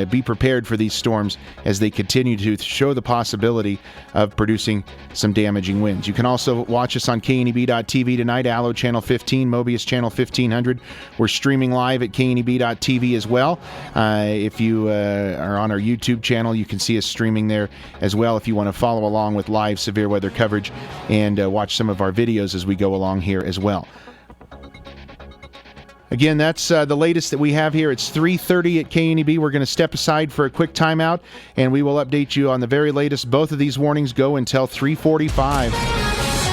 be prepared for these storms as they continue to show the possibility of producing some damaging winds. You can also watch us on kneb.tv tonight, Allo Channel 15, Mobius Channel 1500. We're streaming live at kneb.tv as well. If you are on our YouTube channel, you can see us streaming there as well if you want to follow along with live severe weather coverage and watch some of our videos as we go along here as well. Again, that's the latest that we have here. It's 3:30 at KNEB. We're going to step aside for a quick timeout, and we will update you on the very latest. Both of these warnings go until 3:45.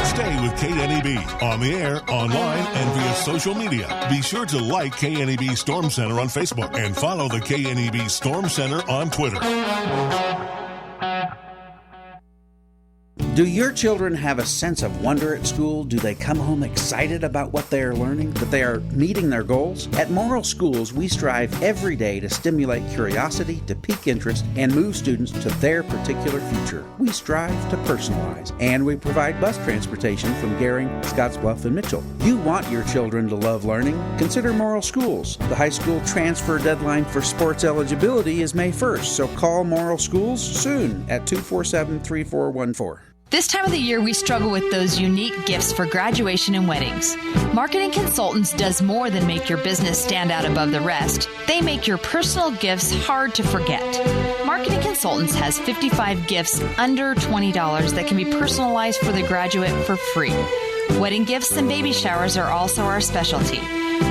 Stay with KNEB on the air, online, and via social media. Be sure to like KNEB Storm Center on Facebook and follow the KNEB Storm Center on Twitter. Do your children have a sense of wonder at school? Do they come home excited about what they are learning, that they are meeting their goals? At Moral Schools, we strive every day to stimulate curiosity, to pique interest, and move students to their particular future. We strive to personalize, and we provide bus transportation from Gering, Scottsbluff, and Mitchell. You want your children to love learning? Consider Moral Schools. The high school transfer deadline for sports eligibility is May 1st, so call Moral Schools soon at 247-3414. This time of the year, we struggle with those unique gifts for graduation and weddings. Marketing Consultants does more than make your business stand out above the rest. They make your personal gifts hard to forget. Marketing Consultants has 55 gifts under $20 that can be personalized for the graduate for free. Wedding gifts and baby showers are also our specialty.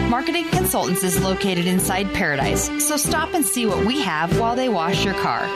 Marketing Consultants is located inside Paradise, so stop and see what we have while they wash your car.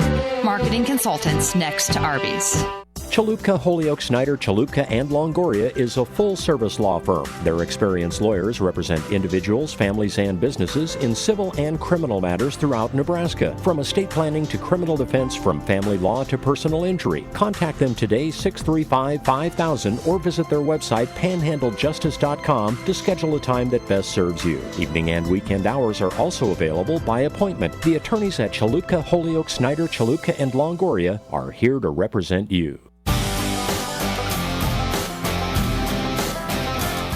Marketing Consultants, next to Arby's. Chalupka, Holyoke, Snyder, Chalupka, and Longoria is a full-service law firm. Their experienced lawyers represent individuals, families, and businesses in civil and criminal matters throughout Nebraska, from estate planning to criminal defense, from family law to personal injury. Contact them today, 635-5000, or visit their website, panhandlejustice.com, to schedule a time that best serves you. Evening and weekend hours are also available by appointment. The attorneys at Chalupka, Holyoke, Snyder, Chalupka, and Longoria are here to represent you.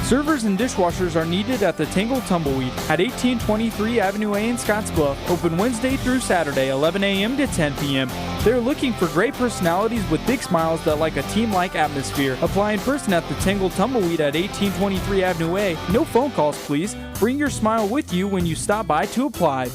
Servers and dishwashers are needed at the Tingle Tumbleweed at 1823 Avenue A in Scottsbluff. Open Wednesday through Saturday, 11 a.m. to 10 p.m. They're looking for great personalities with big smiles that like a team-like atmosphere. Apply in person at the Tingle Tumbleweed at 1823 Avenue A. No phone calls, please. Bring your smile with you when you stop by to apply.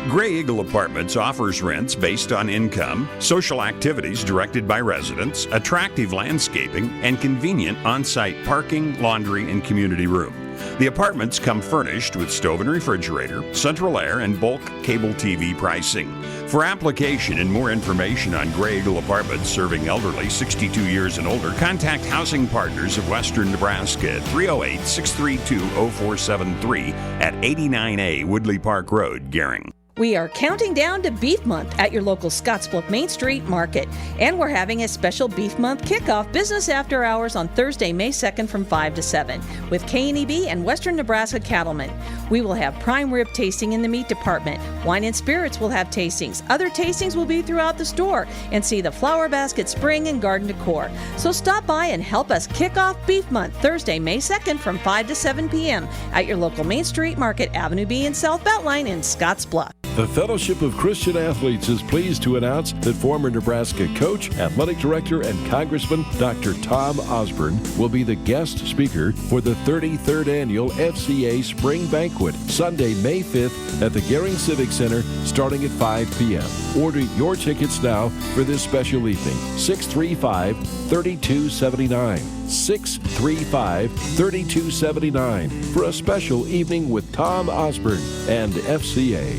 Gray Eagle Apartments offers rents based on income, social activities directed by residents, attractive landscaping, and convenient on-site parking, laundry, and community room. The apartments come furnished with stove and refrigerator, central air, and bulk cable TV pricing. For application and more information on Gray Eagle Apartments serving elderly 62 years and older, contact Housing Partners of Western Nebraska at 308-632-0473 at 89A Woodley Park Road, Gering. We are counting down to Beef Month at your local Scottsbluff Main Street Market. And we're having a special Beef Month kickoff business after hours on Thursday, May 2nd from 5 to 7 with KNEB and Western Nebraska Cattlemen. We will have prime rib tasting in the meat department. Wine and spirits will have tastings. Other tastings will be throughout the store, and see the Flower Basket Spring and Garden Decor. So stop by and help us kick off Beef Month Thursday, May 2nd from 5 to 7 p.m. at your local Main Street Market, Avenue B and South Beltline in Scottsbluff. The Fellowship of Christian Athletes is pleased to announce that former Nebraska coach, athletic director, and Congressman Dr. Tom Osborne will be the guest speaker for the 33rd Annual FCA Spring Banquet, Sunday, May 5th at the Gering Civic Center, starting at 5 p.m. Order your tickets now for this special evening, 635-3279. 635-3279 for a special evening with Tom Osborne and FCA.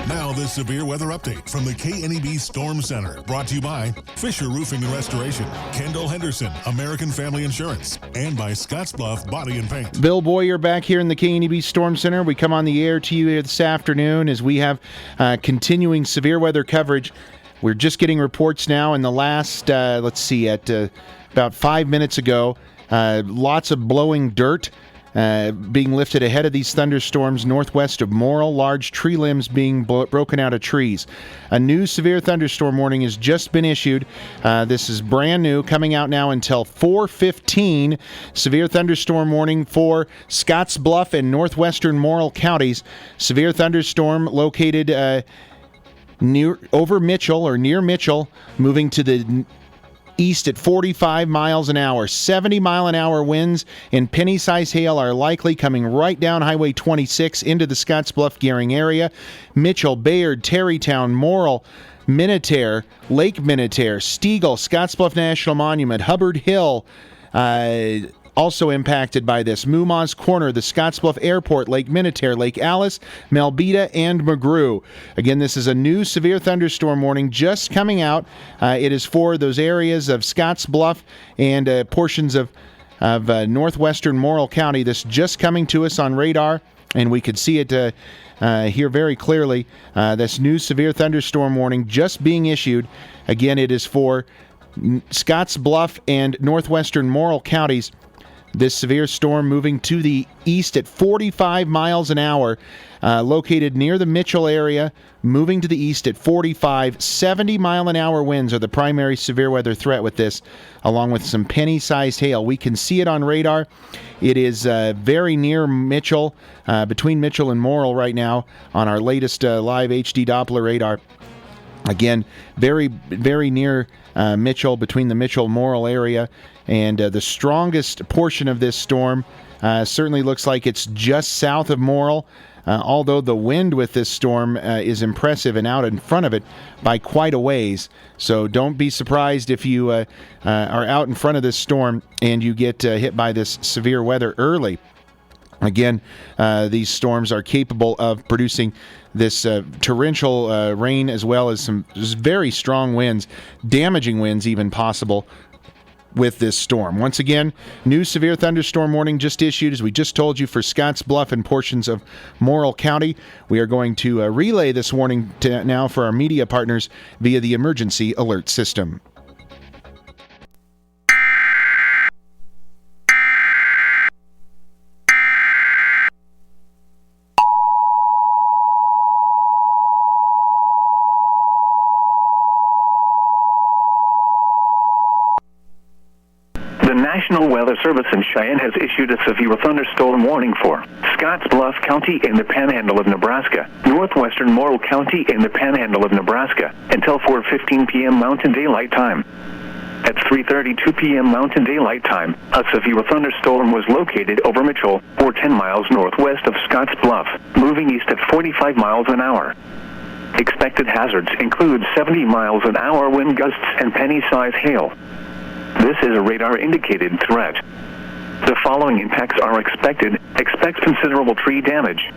Now the severe weather update from the KNEB Storm Center, brought to you by Fisher Roofing and Restoration, Kendall Henderson, American Family Insurance, and by Scottsbluff Body and Paint. Bill Boyer back here in the KNEB Storm Center. We come on the air to you this afternoon as we have continuing severe weather coverage. We're just getting reports now in the last, about 5 minutes ago, lots of blowing dirt being lifted ahead of these thunderstorms northwest of Morrill, large tree limbs being broken out of trees. A new severe thunderstorm warning has just been issued. This is brand new, coming out now until 4:15. Severe thunderstorm warning for Scottsbluff and northwestern Morrill counties. Severe thunderstorm located near Mitchell, moving to the east at 45 miles an hour. 70-mile-an-hour winds and penny-sized hail are likely, coming right down Highway 26 into the Scottsbluff-Gering area. Mitchell, Bayard, Terrytown, Morrill, Minutair, Lake Minutair, Stegall, Scottsbluff National Monument, Hubbard Hill, also impacted by this. Moomaws Corner, the Scottsbluff Airport, Lake Minutair, Lake Alice, Melbeta, and McGrew. Again, this is a new severe thunderstorm warning just coming out. It is for those areas of Scottsbluff and portions of northwestern Morrill County. This just coming to us on radar, and we could see it here very clearly. This new severe thunderstorm warning just being issued. Again, it is for Scottsbluff and northwestern Morrill counties. This severe storm moving to the east at 45 miles an hour, located near the Mitchell area, moving to the east at 45. 70-mile-an-hour winds are the primary severe weather threat with this, along with some penny-sized hail. We can see it on radar. It is very near Mitchell, between Mitchell and Morrill right now on our latest live HD Doppler radar. Again, very, very near Mitchell, between the Mitchell-Morrill area. And the strongest portion of this storm certainly looks like it's just south of Morrill, although the wind with this storm is impressive and out in front of it by quite a ways. So don't be surprised if you are out in front of this storm and you get hit by this severe weather early. Again, these storms are capable of producing this torrential rain, as well as some very strong winds, damaging winds even possible with this storm. Once again, new severe thunderstorm warning just issued, as we just told you, for Scottsbluff and portions of Morrill County. We are going to relay this warning now for our media partners via the emergency alert system. National Weather Service in Cheyenne has issued a severe thunderstorm warning for Scottsbluff County in the Panhandle of Nebraska, northwestern Morrill County in the Panhandle of Nebraska, until 4:15 p.m. Mountain Daylight Time. At 3:32 p.m. Mountain Daylight Time, a severe thunderstorm was located over Mitchell, or 10 miles northwest of Scottsbluff, moving east at 45 miles an hour. Expected hazards include 70 miles an hour wind gusts and penny-sized hail. This is a radar-indicated threat. The following impacts are expected. Expect considerable tree damage.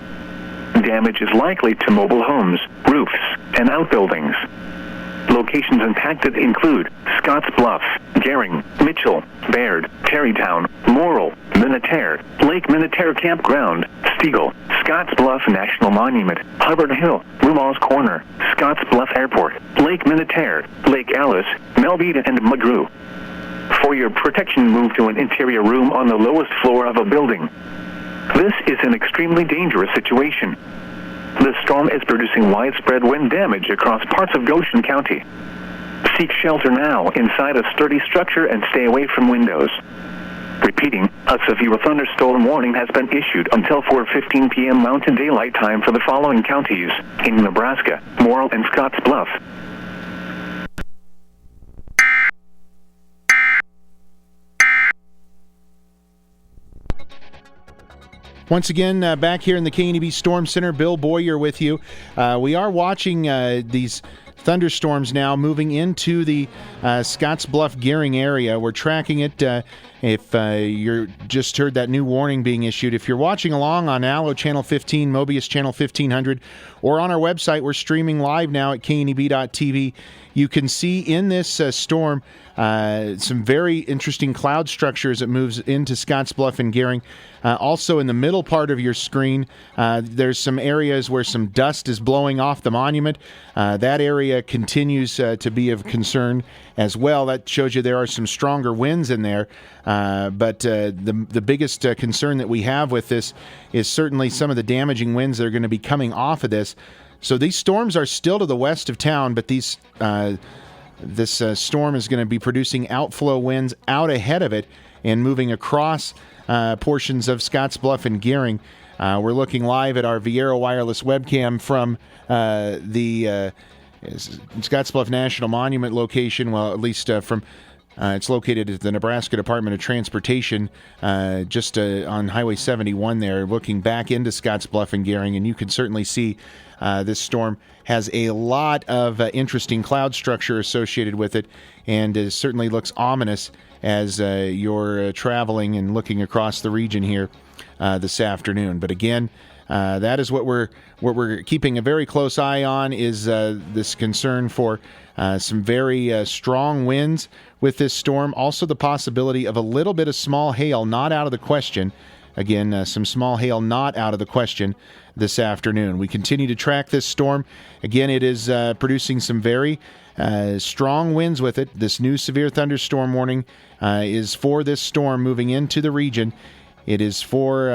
Damage is likely to mobile homes, roofs, and outbuildings. Locations impacted include Scottsbluff, Gering, Mitchell, Bayard, Terrytown, Morrill, Minutair, Lake Minutair Campground, Stegall, Scottsbluff National Monument, Hubbard Hill, Moomaws Corner, Scottsbluff Airport, Lake Minutair, Lake Alice, Melbeta, and McGrew. For your protection, move to an interior room on the lowest floor of a building. This is an extremely dangerous situation. The storm is producing widespread wind damage across parts of Goshen County. Seek shelter now inside a sturdy structure and stay away from windows. Repeating, a severe thunderstorm warning has been issued until 4:15 p.m. Mountain Daylight Time for the following counties in Nebraska, Morrill, and Scottsbluff. Once again, back here in the KNEB Storm Center, Bill Boyer with you. We are watching these thunderstorms now moving into the Scottsbluff-Gering area. We're tracking it. If you just heard that new warning being issued, if you're watching along on Allo Channel 15, Mobius Channel 1500, or on our website, we're streaming live now at kneb.tv. You can see in this storm Some very interesting cloud structure as it moves into Scottsbluff and Gering. Also in the middle part of your screen, there's some areas where some dust is blowing off the monument. That area continues to be of concern as well. That shows you there are some stronger winds in there. But the biggest concern that we have with this is certainly some of the damaging winds that are going to be coming off of this. So these storms are still to the west of town, but this storm is going to be producing outflow winds out ahead of it and moving across portions of Scottsbluff and Gering. We're looking live at our Viero wireless webcam from the Scottsbluff National Monument location. Well, at least from it's located at the Nebraska Department of Transportation, just on Highway 71 there, looking back into Scottsbluff and Gering, and you can certainly see this storm has a lot of interesting cloud structure associated with it, and it certainly looks ominous as you're traveling and looking across the region here this afternoon. But again, that is what we're keeping a very close eye on, is this concern for some very strong winds with this storm. Also the possibility of a little bit of small hail, not out of the question. Again, some small hail not out of the question this afternoon. We continue to track this storm. Again, it is producing some very strong winds with it. This new severe thunderstorm warning is for this storm moving into the region. It is for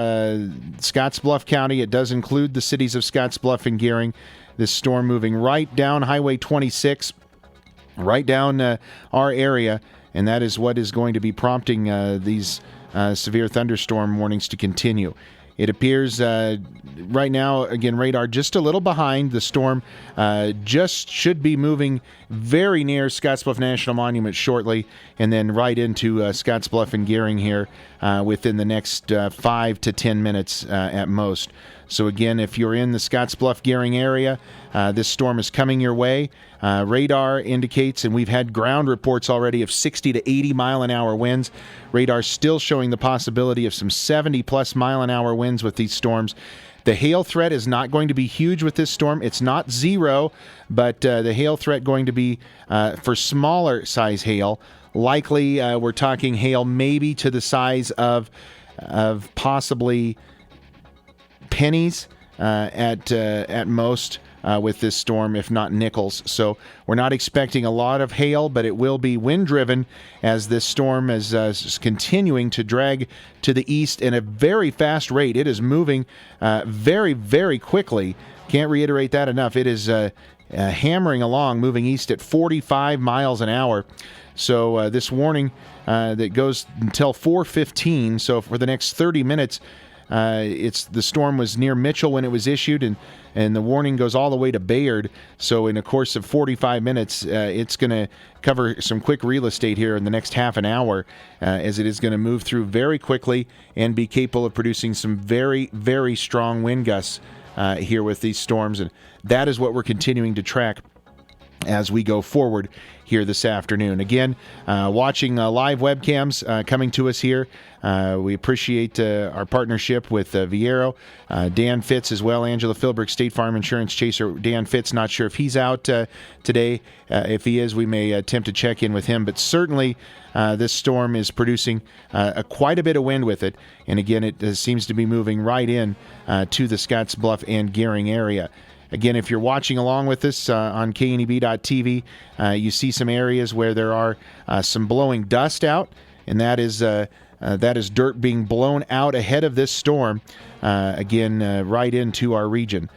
Scottsbluff County. It does include the cities of Scottsbluff and Gering. This storm moving right down Highway 26, right down our area, and that is what is going to be prompting these severe thunderstorm warnings to continue. It appears right now, again, radar just a little behind. The storm just should be moving very near Scottsbluff National Monument shortly, and then right into Scottsbluff and Gering here within the next 5 to 10 minutes at most. So again, if you're in the Scottsbluff Gering area, this storm is coming your way. Radar indicates, and we've had ground reports already of 60 to 80 mile an hour winds. Radar still showing the possibility of some 70 plus mile an hour winds with these storms. The hail threat is not going to be huge with this storm. It's not zero, but the hail threat going to be for smaller size hail. Likely, we're talking hail maybe to the size of possibly pennies at most with this storm, if not nickels. So we're not expecting a lot of hail, but it will be wind-driven as this storm is continuing to drag to the east in a very fast rate. It is moving very, very quickly. Can't reiterate that enough. It is hammering along, moving east at 45 miles an hour. So this warning that goes until 4:15, so for the next 30 minutes, the storm was near Mitchell when it was issued, and the warning goes all the way to Bayard. So in a course of 45 minutes, it's going to cover some quick real estate here in the next half an hour, as it is going to move through very quickly and be capable of producing some very, very strong wind gusts here with these storms. And that is what we're continuing to track as we go forward here this afternoon. Again, watching live webcams coming to us here. We appreciate our partnership with Viero. Dan Fitz as well, Angela Philbrick, State Farm Insurance Chaser. Dan Fitz, not sure if he's out today. If he is, we may attempt to check in with him. But certainly this storm is producing quite a bit of wind with it. And again, it seems to be moving right in to the Scottsbluff and Gering area. Again, if you're watching along with us on KNEB.TV, you see some areas where there are some blowing dust out, and that is dirt being blown out ahead of this storm, right into our region.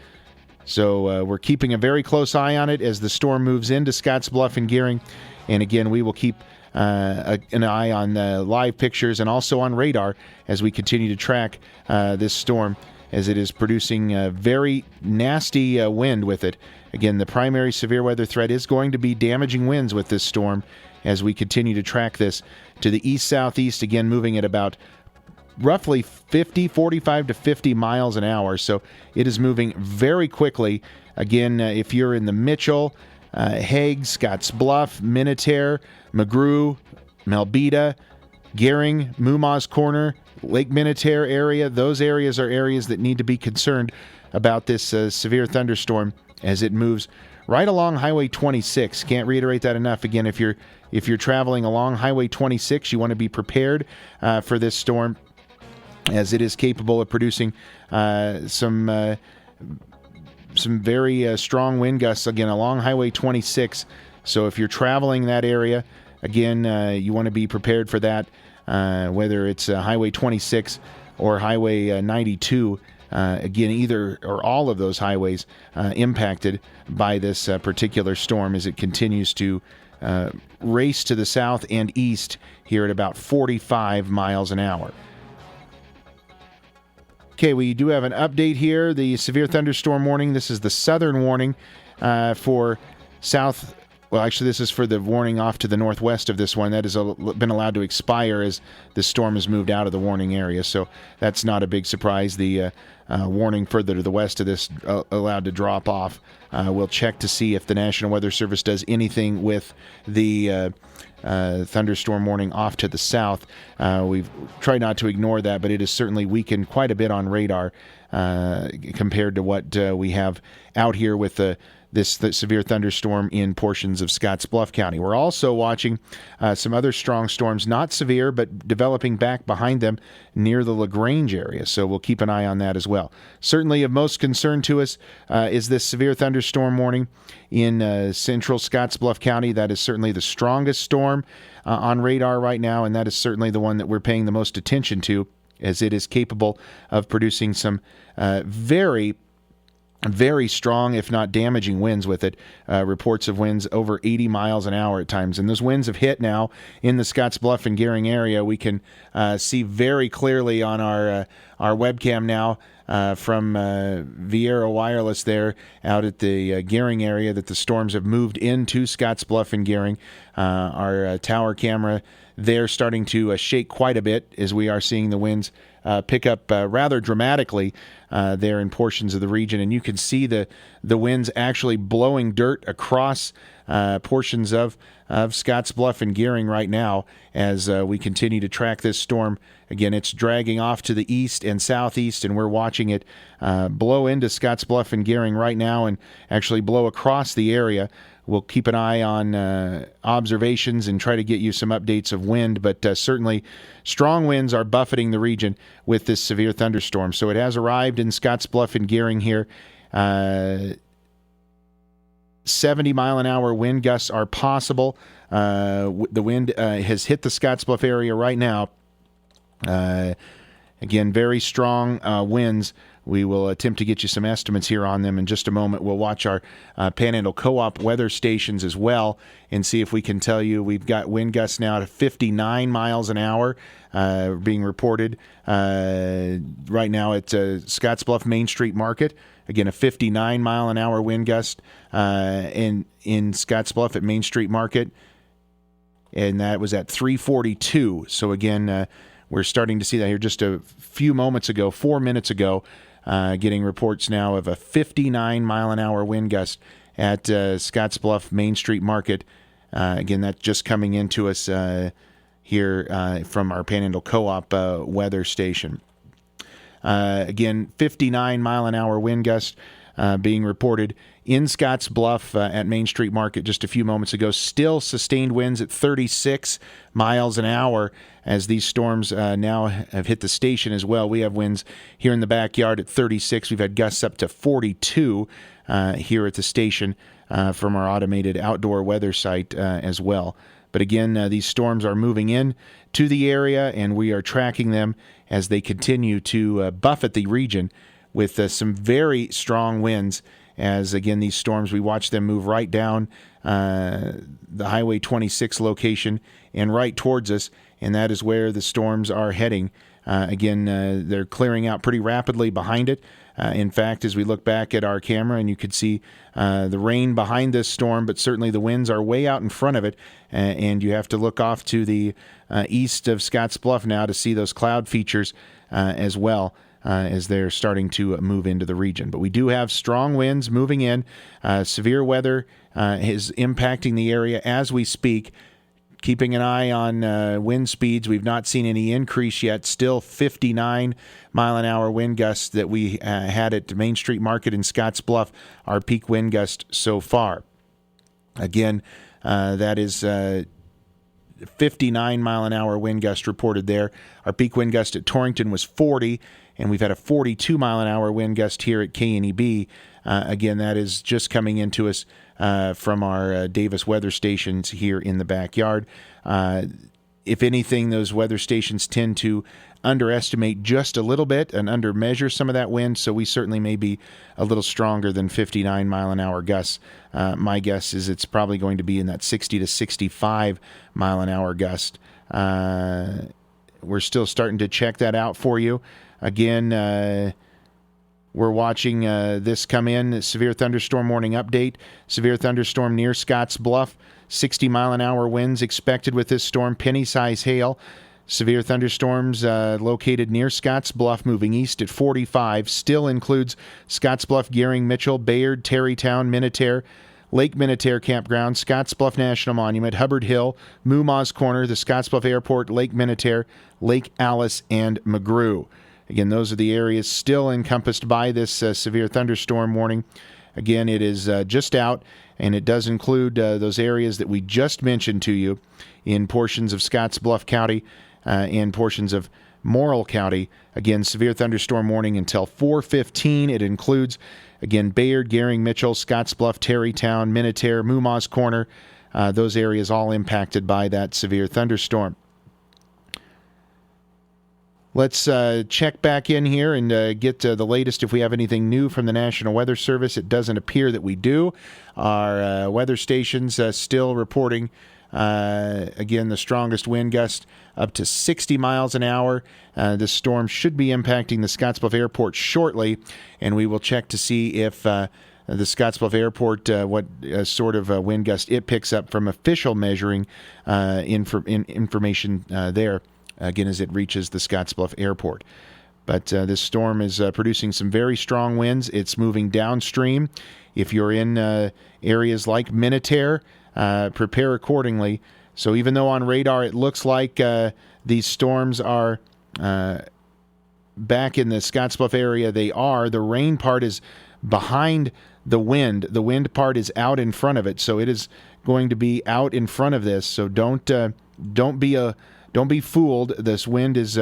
So we're keeping a very close eye on it as the storm moves into Scottsbluff and Gering. And again, we will keep an eye on live pictures and also on radar as we continue to track this storm, as it is producing very nasty wind with it. Again, the primary severe weather threat is going to be damaging winds with this storm as we continue to track this to the east-southeast, again moving at about roughly 45 to 50 miles an hour. So it is moving very quickly. Again, if you're in the Mitchell, Hague, Scottsbluff, Minutair, McGrew, Melbeta, Gering, Muma's Corner, Lake Minutair area, those areas are areas that need to be concerned about this severe thunderstorm as it moves right along Highway 26. Can't reiterate that enough. Again, if you're traveling along Highway 26, you want to be prepared for this storm, as it is capable of producing some very strong wind gusts, again, along Highway 26. So if you're traveling that area, again, you want to be prepared for that, whether it's Highway 26 or Highway 92. Again, either or all of those highways impacted by this particular storm as it continues to race to the south and east here at about 45 miles an hour. Okay, we do have an update here. The severe thunderstorm warning. This is the southern warning for south. Well, actually, this is for the warning off to the northwest of this one. That has been allowed to expire as the storm has moved out of the warning area. So that's not a big surprise. The warning further to the west of this allowed to drop off. We'll check to see if the National Weather Service does anything with the thunderstorm warning off to the south. We've tried not to ignore that, but it has certainly weakened quite a bit on radar compared to what we have out here with the severe thunderstorm in portions of Scottsbluff County. We're also watching some other strong storms, not severe, but developing back behind them near the LaGrange area. So we'll keep an eye on that as well. Certainly of most concern to us is this severe thunderstorm warning in central Scottsbluff County. That is certainly the strongest storm on radar right now, and that is certainly the one that we're paying the most attention to, as it is capable of producing some very strong, if not damaging winds with it. Reports of winds over 80 miles an hour at times. And those winds have hit now in the Scottsbluff and Gering area. We can see very clearly on our webcam now from Viera Wireless there out at the Gering area that the storms have moved into Scottsbluff and Gering. Our tower camera there starting to shake quite a bit as we are seeing the winds pick up rather dramatically there in portions of the region. And you can see the winds actually blowing dirt across portions of Scottsbluff and Gering right now as we continue to track this storm. Again, it's dragging off to the east and southeast, and we're watching it blow into Scottsbluff and Gering right now and actually blow across the area. We'll keep an eye on observations and try to get you some updates of wind, but certainly strong winds are buffeting the region with this severe thunderstorm. So it has arrived in Scottsbluff and Gering here. 70-mile-an-hour wind gusts are possible. The wind has hit the Scottsbluff area right now. Again, very strong winds. We will attempt to get you some estimates here on them in just a moment. We'll watch our Panhandle Co-op weather stations as well and see if we can tell you. We've got wind gusts now to 59 miles an hour being reported right now at Scottsbluff Main Street Market. Again, a 59-mile-an-hour wind gust in Scottsbluff at Main Street Market, and that was at 3:42. So again, we're starting to see that here just a few moments ago, 4 minutes ago, getting reports now of a 59-mile-an-hour wind gust at Scottsbluff Main Street Market. Again, that's just coming into us here from our Panhandle Co-op weather station. Again, 59-mile-an-hour wind gust being reported in Scottsbluff at Main Street Market just a few moments ago. Still sustained winds at 36 miles an hour as these storms now have hit the station as well. We have winds here in the backyard at 36. We've had gusts up to 42 here at the station from our automated outdoor weather site as well. But again, these storms are moving in to the area, and we are tracking them as they continue to buffet the region with some very strong winds. As, again, these storms, we watch them move right down the Highway 26 location and right towards us, and that is where the storms are heading. Again, they're clearing out pretty rapidly behind it. In fact, as we look back at our camera, and you could see the rain behind this storm, but certainly the winds are way out in front of it, and you have to look off to the east of Scottsbluff now to see those cloud features as well. As they're starting to move into the region. But we do have strong winds moving in. Severe weather is impacting the area as we speak. keeping an eye on wind speeds. We've not seen any increase yet. Still 59-mile-an-hour wind gusts that we had at Main Street Market in Scottsbluff, our peak wind gust so far. Again, that is 59-mile-an-hour wind gust reported there. Our peak wind gust at Torrington was 40, and we've had a 42-mile-an-hour wind gust here at KNEB. Again, that is just coming into us from our Davis weather stations here in the backyard. If anything, those weather stations tend to underestimate just a little bit and undermeasure some of that wind, so we certainly may be a little stronger than 59-mile-an-hour gusts. My guess is it's probably going to be in that 60 to 65-mile-an-hour gust. We're still starting to check that out for you. Again, we're watching this come in. Severe thunderstorm warning update. Severe thunderstorm near Scotts Bluff. 60-mile-an-hour winds expected with this storm. Penny-size hail. Severe thunderstorms located near Scotts Bluff, moving east at 45. Still includes Scotts Bluff, Gehring, Mitchell, Bayard, Terrytown, Minutair, Lake Minutair Campground, Scotts Bluff National Monument, Hubbard Hill, Moomaws Corner, the Scotts Bluff Airport, Lake Minutair, Lake Alice, and McGrew. Again, those are the areas still encompassed by this severe thunderstorm warning. Again, it is just out, and it does include those areas that we just mentioned to you in portions of Scotts Bluff County and portions of Morrill County. Again, severe thunderstorm warning until 4:15. It includes, again, Bayard, Gehring, Mitchell, Scotts Bluff, Terrytown, Minutair, Moomaws Corner. Those areas all impacted by that severe thunderstorm. Let's check back in here and get the latest if we have anything new from the National Weather Service. It doesn't appear that we do. Our weather stations still reporting, again, the strongest wind gust up to 60 miles an hour. This storm should be impacting the Scottsbluff Airport shortly, and we will check to see if the Scottsbluff Airport, what sort of wind gust it picks up from official measuring information there. Again, as it reaches the Scottsbluff Airport. But this storm is producing some very strong winds. It's moving downstream. If you're in areas like Minutair, prepare accordingly. So even though on radar it looks like these storms are back in the Scottsbluff area, they are. The rain part is behind the wind. The wind part is out in front of it. So it is going to be out in front of this. So don't be fooled. This wind is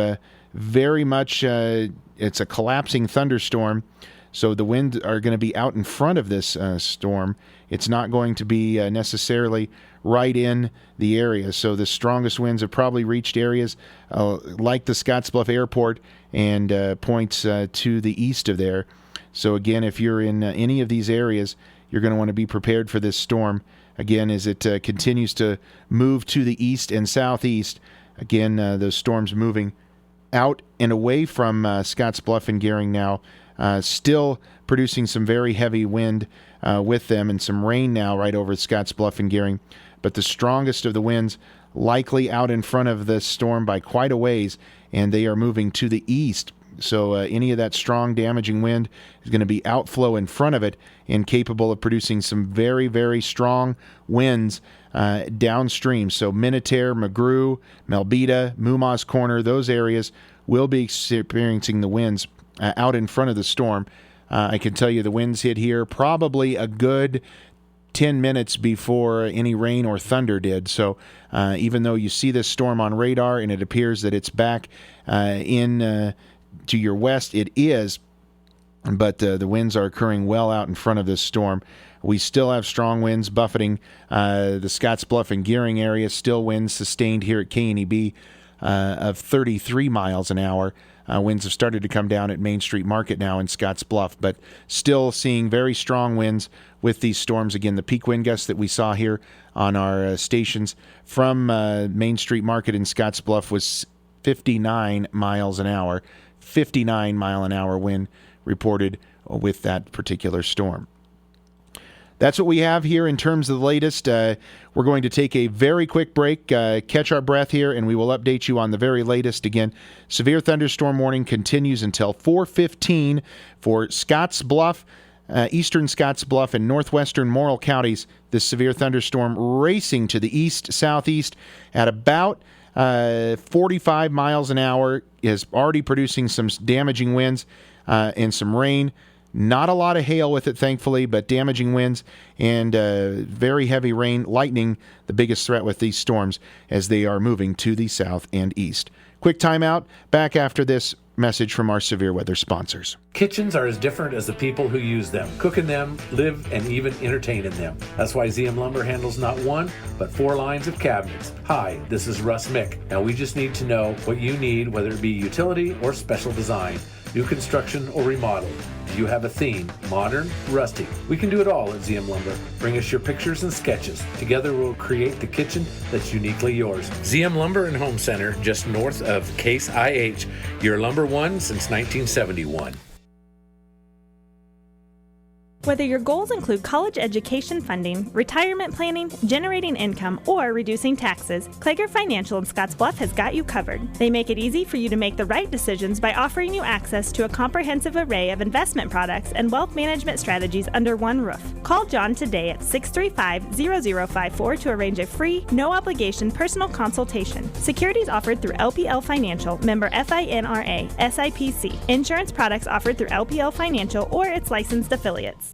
very much, it's a collapsing thunderstorm. So the wind are going to be out in front of this storm. It's not going to be necessarily right in the area. So the strongest winds have probably reached areas like the Scottsbluff Airport and points to the east of there. So again, if you're in any of these areas, you're going to want to be prepared for this storm. Again, as it continues to move to the east and southeast. Again, those storms moving out and away from Scottsbluff and Gehring now, still producing some very heavy wind with them and some rain now right over Scottsbluff and Gehring. But the strongest of the winds likely out in front of the storm by quite a ways, and they are moving to the east. So any of that strong damaging wind is going to be outflow in front of it and capable of producing some very, very strong winds downstream. So Minutair, McGrew, Melbeta, Moomaws Corner, those areas will be experiencing the winds out in front of the storm. I can tell you the winds hit here probably a good 10 minutes before any rain or thunder did. So even though you see this storm on radar and it appears that it's back in to your west, it is, but the winds are occurring well out in front of this storm. We still have strong winds buffeting the Scottsbluff and Gehring area, still winds sustained here at KNEB of 33 miles an hour. Winds have started to come down at Main Street Market now in Scottsbluff, but still seeing very strong winds with these storms. Again, the peak wind gusts that we saw here on our stations from Main Street Market in Scottsbluff was 59 miles an hour. 59-mile-an-hour wind reported with that particular storm. That's what we have here in terms of the latest. We're going to take a very quick break, catch our breath here, and we will update you on the very latest. Again, severe thunderstorm warning continues until 4:15 for Scotts Bluff, eastern Scottsbluff and northwestern Morrill counties, this severe thunderstorm racing to the east, southeast at about 45 miles an hour, is already producing some damaging winds and some rain. Not a lot of hail with it, thankfully, but damaging winds and very heavy rain, lightning, the biggest threat with these storms as they are moving to the south and east. Quick timeout. Back after this message from our severe weather sponsors. Kitchens are as different as the people who use them, cook in them, live, and even entertain in them. That's why ZM Lumber handles not one, but 4 lines of cabinets. Hi, this is Russ Mick, and we just need to know what you need, whether it be utility or special design, new construction or remodel. Do you have a theme? Modern? Rustic? We can do it all at ZM Lumber. Bring us your pictures and sketches. Together we'll create the kitchen that's uniquely yours. ZM Lumber and Home Center, just north of Case IH, your lumber one since 1971. Whether your goals include college education funding, retirement planning, generating income, or reducing taxes, Klager Financial in Scottsbluff has got you covered. They make it easy for you to make the right decisions by offering you access to a comprehensive array of investment products and wealth management strategies under one roof. Call John today at 635-0054 to arrange a free, no-obligation personal consultation. Securities offered through LPL Financial, member FINRA, SIPC. Insurance products offered through LPL Financial or its licensed affiliates.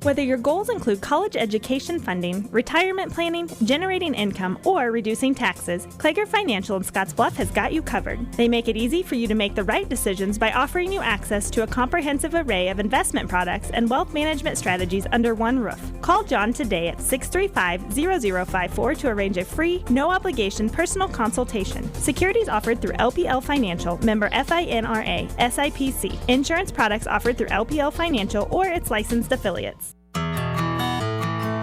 Whether your goals include college education funding, retirement planning, generating income, or reducing taxes, Klager Financial in Scottsbluff has got you covered. They make it easy for you to make the right decisions by offering you access to a comprehensive array of investment products and wealth management strategies under one roof. Call John today at 635-0054 to arrange a free, no-obligation personal consultation. Securities offered through LPL Financial, member FINRA, SIPC. Insurance products offered through LPL Financial or its licensed affiliates.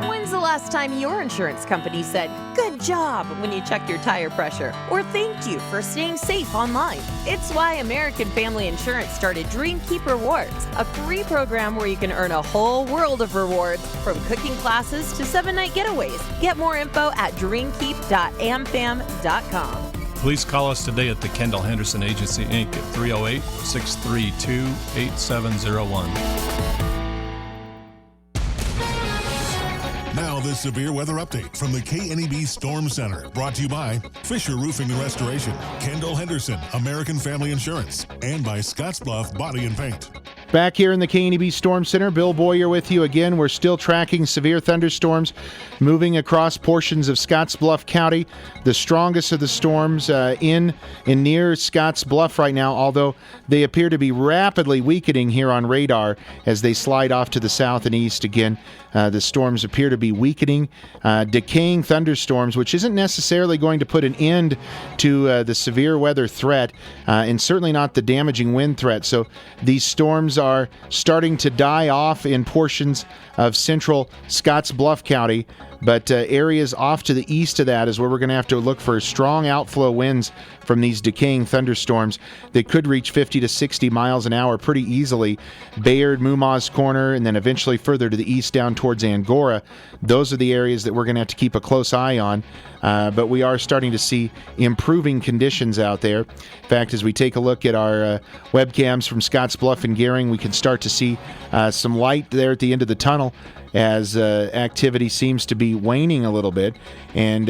When's the last time your insurance company said, "Good job," when you checked your tire pressure, or "Thank you for staying safe online"? It's why American Family Insurance started Dream Keep Rewards, a free program where you can earn a whole world of rewards, from cooking classes to 7-night getaways. Get more info at dreamkeep.amfam.com. Please call us today at the Kendall Henderson Agency, Inc. at 308-632-8701. Now, the severe weather update from the KNEB Storm Center, brought to you by Fisher Roofing and Restoration, Kendall Henderson, American Family Insurance, and by Scottsbluff Body and Paint. Back here in the KNEB Storm Center, Bill Boyer with you again. We're still tracking severe thunderstorms moving across portions of Scottsbluff County. The strongest of the storms in near Scottsbluff right now, although they appear to be rapidly weakening here on radar as they slide off to the south and east again. The storms appear to be weakening, decaying thunderstorms, which isn't necessarily going to put an end to the severe weather threat, and certainly not the damaging wind threat. So these storms are starting to die off in portions of central Scottsbluff County, but areas off to the east of that is where we're going to have to look for strong outflow winds from these decaying thunderstorms that could reach 50 to 60 miles an hour pretty easily. Bayard, Muma's Corner, and then eventually further to the east down towards Angora. Those are the areas that we're going to have to keep a close eye on, but we are starting to see improving conditions out there. In fact, as we take a look at our webcams from Scottsbluff and Gering, we can start to see some light there at the end of the tunnel as activity seems to be waning a little bit. And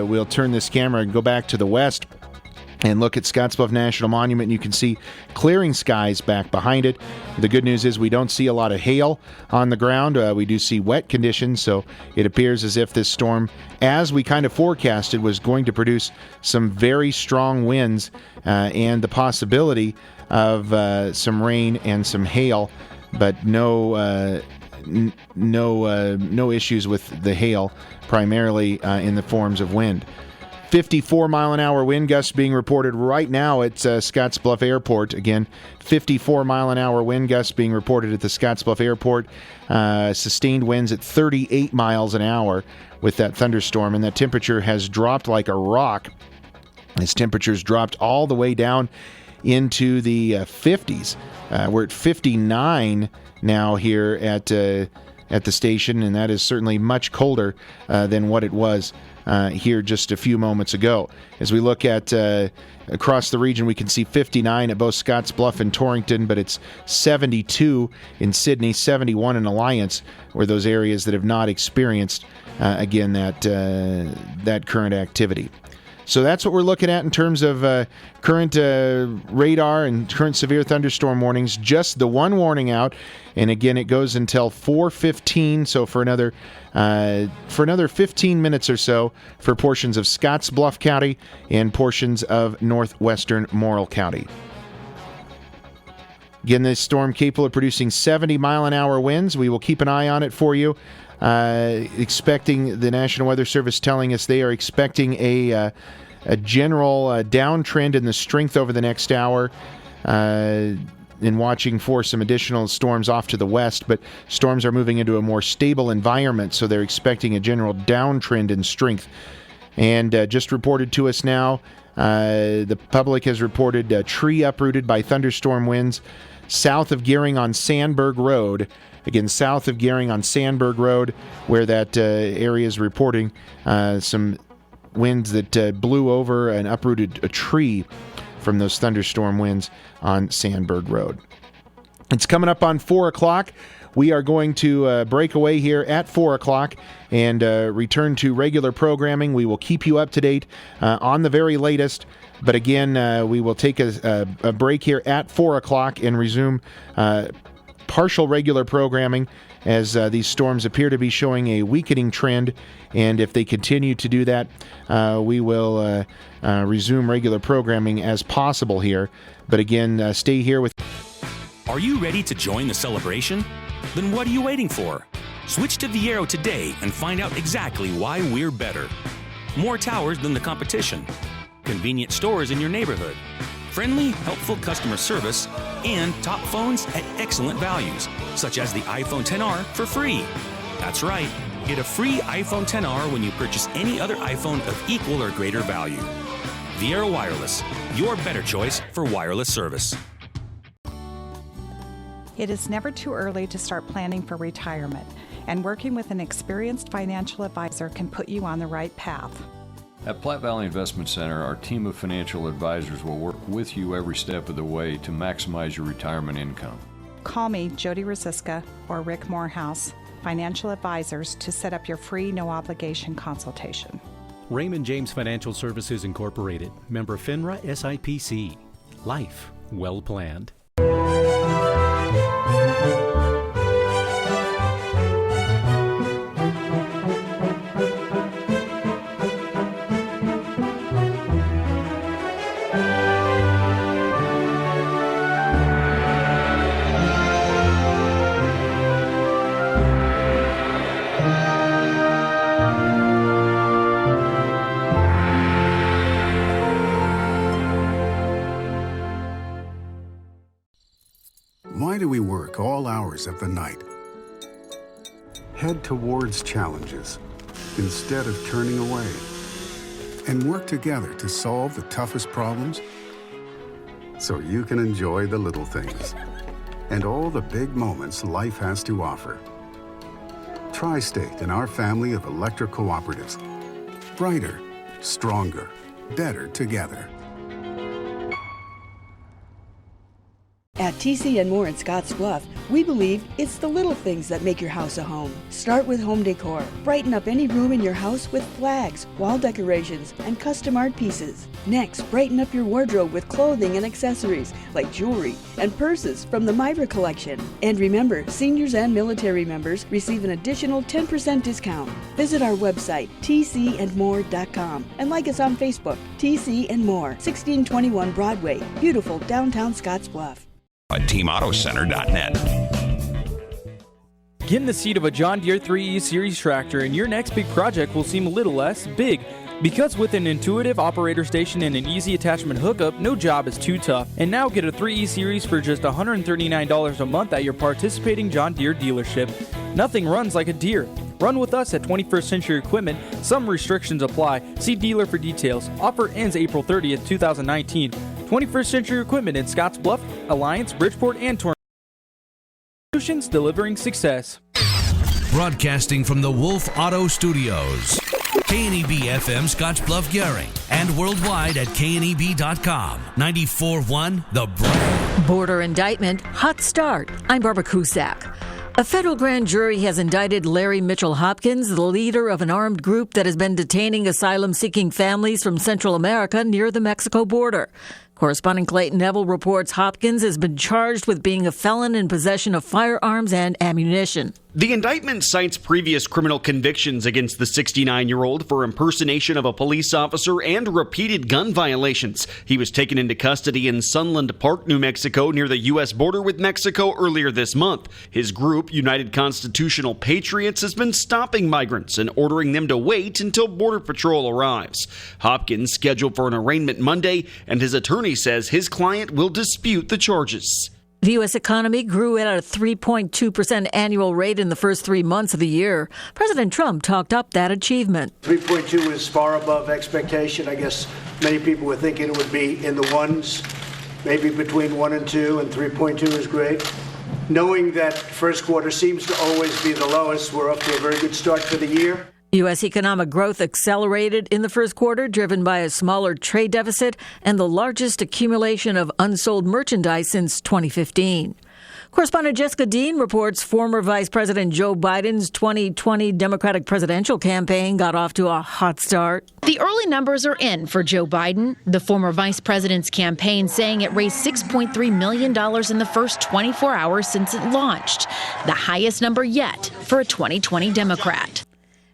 we'll turn this camera and go back to the west and look at Scottsbluff National Monument, and you can see clearing skies back behind it. The good news is we don't see a lot of hail on the ground. We do see wet conditions, so it appears as if this storm, as we kind of forecasted, was going to produce some very strong winds and the possibility of some rain and some hail, but no issues with the hail, primarily in the forms of wind. 54-mile-an-hour wind gusts being reported right now at Scottsbluff Airport. Again, 54-mile-an-hour wind gusts being reported at the Scottsbluff Airport. Sustained winds at 38 miles an hour with that thunderstorm, and that temperature has dropped like a rock. As temperatures dropped all the way down into the 50s. We're at 59 now here at at the station, and that is certainly much colder than what it was here just a few moments ago. As we look at across the region, we can see 59 at both Scottsbluff and Torrington, but it's 72 in Sydney, 71 in Alliance, where those areas that have not experienced again that current activity. So that's what we're looking at in terms of current radar and current severe thunderstorm warnings. Just the one warning out, and again, it goes until 4:15. So for another 15 minutes or so for portions of Scottsbluff County and portions of northwestern Morrill County. Again, this storm capable of producing 70-mile-an-hour winds. We will keep an eye on it for you. Expecting the National Weather Service telling us they are expecting a general downtrend in the strength over the next hour, and watching for some additional storms off to the west, but storms are moving into a more stable environment, so they're expecting a general downtrend in strength. And just reported to us now, the public has reported a tree uprooted by thunderstorm winds south of Gearing on Sandburg Road. Again, south of Gearing on Sandburg Road, where that area is reporting some winds that blew over and uprooted a tree from those thunderstorm winds on Sandburg Road. It's coming up on 4 o'clock. We are going to break away here at 4 o'clock and return to regular programming. We will keep you up to date on the very latest. But again, we will take a break here at 4 o'clock and resume partial regular programming as these storms appear to be showing a weakening trend, and if they continue to do that, we will resume regular programming as possible here. But again, stay here with... Are you ready to join the celebration? Then what are you waiting for? Switch to Viero today and find out exactly why we're better. More towers than the competition, convenient stores in your neighborhood, friendly, helpful customer service, and top phones at excellent values, such as the iPhone XR for free. That's right, get a free iPhone XR when you purchase any other iPhone of equal or greater value. Viero Wireless, your better choice for wireless service. It is never too early to start planning for retirement, and working with an experienced financial advisor can put you on the right path. At Platte Valley Investment Center, our team of financial advisors will work with you every step of the way to maximize your retirement income. Call me, Jody Rosiska, or Rick Morehouse, financial advisors, to set up your free, no-obligation consultation. Raymond James Financial Services Incorporated, member FINRA SIPC. Life well planned. Why do we work all hours of the night? Head towards challenges instead of turning away, and work together to solve the toughest problems so you can enjoy the little things and all the big moments life has to offer. Tri-State and our family of electric cooperatives. Brighter, stronger, better together. At TC & More in Scottsbluff, we believe it's the little things that make your house a home. Start with home decor. Brighten up any room in your house with flags, wall decorations, and custom art pieces. Next, brighten up your wardrobe with clothing and accessories like jewelry and purses from the Myra collection. And remember, seniors and military members receive an additional 10% discount. Visit our website, tcandmore.com, and like us on Facebook, TC & More, 1621 Broadway, beautiful downtown Scottsbluff. At teamautocenter.net. Get in the seat of a John Deere 3E Series tractor and your next big project will seem a little less big. Because with an intuitive operator station and an easy attachment hookup, no job is too tough. And now get a 3E Series for just $139 a month at your participating John Deere dealership. Nothing runs like a Deere. Run with us at 21st Century Equipment. Some restrictions apply. See dealer for details. Offer ends April 30th, 2019. 21st Century Equipment in Scottsbluff, Alliance, Bridgeport, and Torrance. Solutions delivering success. Broadcasting from the Wolf Auto Studios. KNEB FM Scottsbluff Gary and worldwide at kneb.com. 94.1 The Brand. Border indictment, hot start. I'm Barbara Cusack. A federal grand jury has indicted Larry Mitchell Hopkins, the leader of an armed group that has been detaining asylum-seeking families from Central America near the Mexico border. Correspondent Clayton Neville reports Hopkins has been charged with being a felon in possession of firearms and ammunition. The indictment cites previous criminal convictions against the 69-year-old for impersonation of a police officer and repeated gun violations. He was taken into custody in Sunland Park, New Mexico, near the U.S. border with Mexico earlier this month. His group, United Constitutional Patriots, has been stopping migrants and ordering them to wait until Border Patrol arrives. Hopkins scheduled for an arraignment Monday, and his attorney says his client will dispute the charges. The U.S. economy grew at a 3.2% annual rate in the first 3 months of the year. President Trump talked up that achievement. 3.2 is far above expectation. I guess many people were thinking it would be in the ones, maybe between 1 and 2, and 3.2 is great. Knowing that first quarter seems to always be the lowest, we're up to a very good start for the year. U.S. economic growth accelerated in the first quarter, driven by a smaller trade deficit and the largest accumulation of unsold merchandise since 2015. Correspondent Jessica Dean reports former Vice President Joe Biden's 2020 Democratic presidential campaign got off to a hot start. The early numbers are in for Joe Biden. The former vice president's campaign saying it raised $6.3 million in the first 24 hours since it launched, the highest number yet for a 2020 Democrat.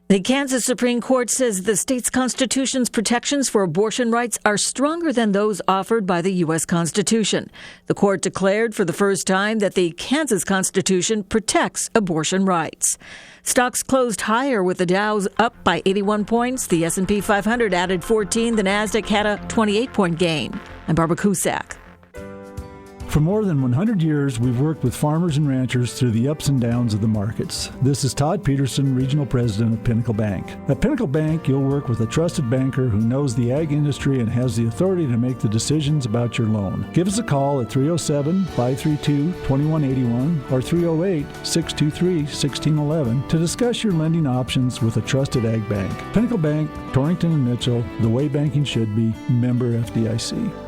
The Kansas Supreme Court says the state's constitution's protections for abortion rights are stronger than those offered by the U.S. Constitution. The court declared for the first time that the Kansas Constitution protects abortion rights. Stocks closed higher with the Dow's up by 81 points. The S&P 500 added 14. The Nasdaq had a 28-point gain. I'm Barbara Cusack. For more than 100 years, we've worked with farmers and ranchers through the ups and downs of the markets. This is Todd Peterson, Regional President of Pinnacle Bank. At Pinnacle Bank, you'll work with a trusted banker who knows the ag industry and has the authority to make the decisions about your loan. Give us a call at 307-532-2181 or 308-623-1611 to discuss your lending options with a trusted ag bank. Pinnacle Bank, Torrington and Mitchell, the way banking should be, member FDIC.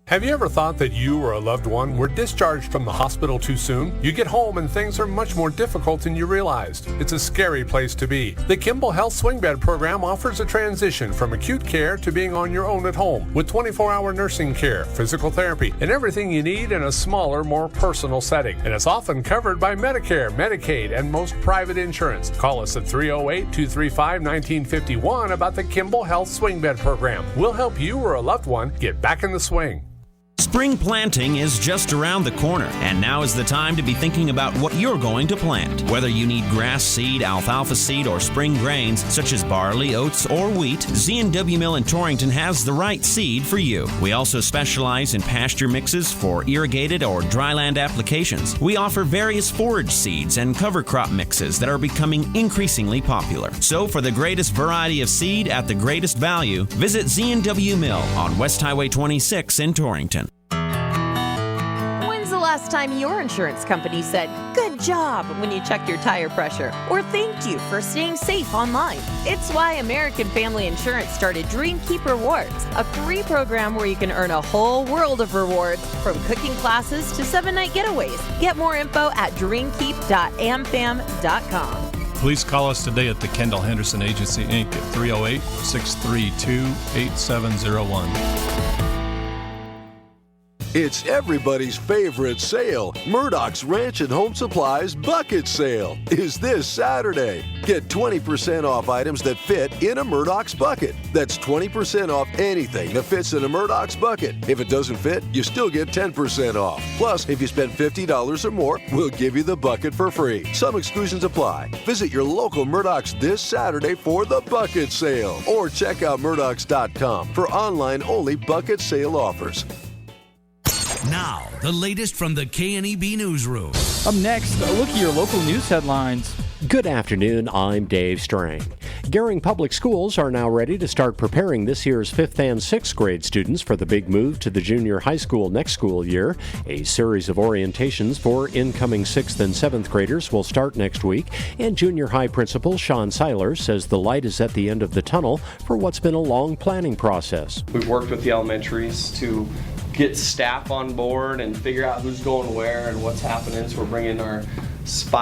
Have you ever thought that you or a loved one were discharged from the hospital too soon? You get home and things are much more difficult than you realized. It's a scary place to be. The Kimball Health Swing Bed Program offers a transition from acute care to being on your own at home with 24-hour nursing care, physical therapy, and everything you need in a smaller, more personal setting. And it's often covered by Medicare, Medicaid, and most private insurance. Call us at 308-235-1951 about the Kimball Health Swing Bed Program. We'll help you or a loved one get back in the swing. Spring planting is just around the corner, and now is the time to be thinking about what you're going to plant. Whether you need grass seed, alfalfa seed, or spring grains such as barley, oats, or wheat, Z&W Mill in Torrington has the right seed for you. We also specialize in pasture mixes for irrigated or dryland applications. We offer various forage seeds and cover crop mixes that are becoming increasingly popular. So for the greatest variety of seed at the greatest value, visit Z&W Mill on West Highway 26 in Torrington. Last time your insurance company said, "Good job," when you checked your tire pressure, or "Thank you for staying safe online." It's why American Family Insurance started Dream Keep Rewards, a free program where you can earn a whole world of rewards, from cooking classes to 7-night getaways. Get more info at dreamkeep.amfam.com. Please call us today at the Kendall Henderson Agency, Inc. at 308-632-8701. It's everybody's favorite sale, Murdoch's Ranch and Home Supplies Bucket Sale is this Saturday. Get 20% off items that fit in a Murdoch's bucket. That's 20% off anything that fits in a Murdoch's bucket. If it doesn't fit, you still get 10% off. Plus, if you spend $50 or more, we'll give you the bucket for free. Some exclusions apply. Visit your local Murdoch's this Saturday for the bucket sale, or check out Murdochs.com for online-only bucket sale offers. Now, the latest from the KNEB Newsroom. Up next, a look at your local news headlines. Good afternoon, I'm Dave Strang. Gering Public Schools are now ready to start preparing this year's 5th and 6th grade students for the big move to the junior high school next school year. A series of orientations for incoming 6th and 7th graders will start next week, and junior high principal Sean Seiler says the light is at the end of the tunnel for what's been a long planning process. We've worked with the elementaries to get staff on board and figure out who's going where and what's happening. So we're bringing our spy